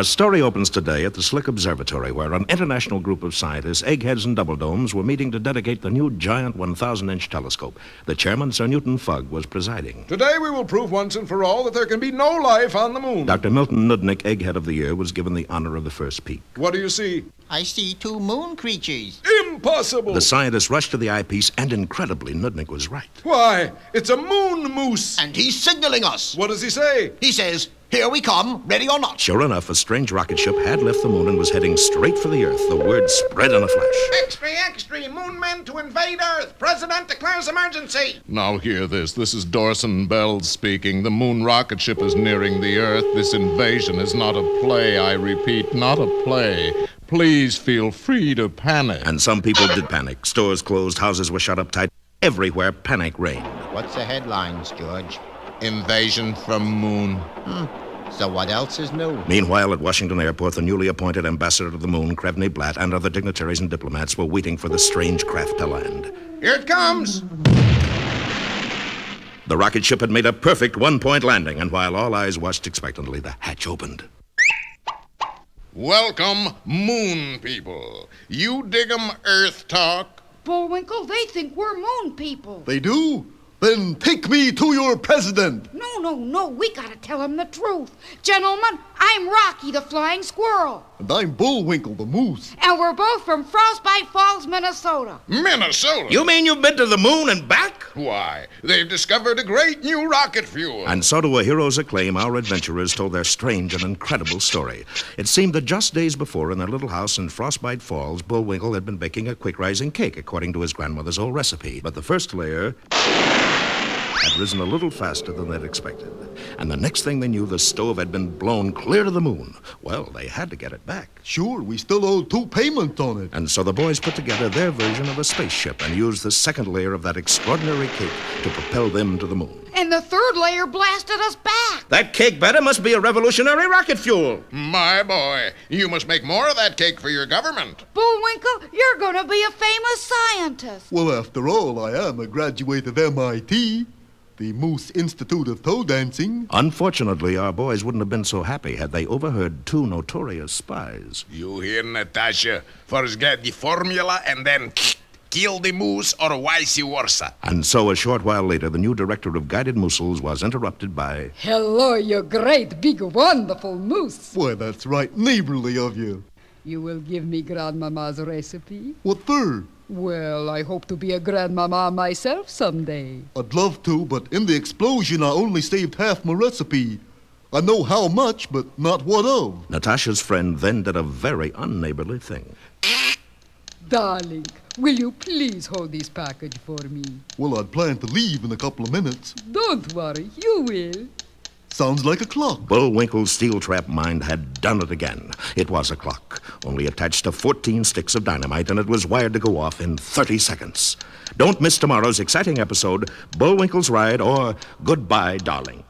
Our story opens today at the Slick Observatory, where an international group of scientists, eggheads and double domes, were meeting to dedicate the new giant 1,000-inch telescope. The chairman, Sir Newton Fugg, was presiding. Today we will prove once and for all that there can be no life on the moon. Dr. Milton Nudnik, Egghead of the Year, was given the honor of the first peek. What do you see? I see two moon creatures. Impossible! The scientists rushed to the eyepiece, and incredibly, Nudnik was right. Why, it's a moon moose! And he's signaling us. What does he say? He says, "Here we come, ready or not." Sure enough, a strange rocket ship had left the moon and was heading straight for the Earth. The word spread in a flash. Extra, extra, moon men to invade Earth. President declares emergency. Now hear this. This is Dorson Bells speaking. The moon rocket ship is nearing the Earth. This invasion is not a play, I repeat, not a play. Please feel free to panic. And some people did panic. Stores closed, houses were shut up tight. Everywhere, panic reigned. What's the headlines, George? Invasion from moon. So what else is new? Meanwhile, at Washington Airport, the newly appointed ambassador to the moon, Krevny Blatt, and other dignitaries and diplomats were waiting for the strange craft to land. Here it comes. The rocket ship had made a perfect one-point landing, and while all eyes watched expectantly, the hatch opened. Welcome, moon people. You dig 'em Earth talk? Bullwinkle, they think we're moon people. They do? Then take me to your president. No, we gotta tell him the truth. Gentlemen, I'm Rocky the Flying Squirrel. And I'm Bullwinkle the moose. And we're both from Frostbite Falls, Minnesota. Minnesota? You mean you've been to the moon and back? Why, they've discovered a great new rocket fuel. And so to a hero's acclaim, our adventurers told their strange and incredible story. It seemed that just days before, in their little house in Frostbite Falls, Bullwinkle had been baking a quick-rising cake according to his grandmother's old recipe. But the first layer had risen a little faster than they'd expected. And the next thing they knew, the stove had been blown clear to the moon. Well, they had to get it back. Sure, we still owe 2 payments on it. And so the boys put together their version of a spaceship and used the second layer of that extraordinary cake to propel them to the moon. And the third layer blasted us back. That cake batter must be a revolutionary rocket fuel. My boy, you must make more of that cake for your government. Bullwinkle, you're gonna be a famous scientist. Well, after all, I am a graduate of MIT, the Moose Institute of Toe Dancing. Unfortunately, our boys wouldn't have been so happy had they overheard 2 notorious spies. You hear, Natasha? First get the formula and then kill the moose or vice versa. And so a short while later, the new director of guided mousels was interrupted by... Hello, you great, big, wonderful moose. Why, that's right neighborly of you. You will give me Grandmama's recipe? What for? Well, I hope to be a grandmama myself someday. I'd love to, but in the explosion I only saved half my recipe. I know how much, but not what of. Natasha's friend then did a very unneighborly thing. Darling, will you please hold this package for me? Well, I'd planned to leave in a couple of minutes. Don't worry, you will. Sounds like a clock. Bullwinkle's steel trap mind had done it again. It was a clock, only attached to 14 sticks of dynamite, and it was wired to go off in 30 seconds. Don't miss tomorrow's exciting episode, Bullwinkle's Ride, or Goodbye, Darling.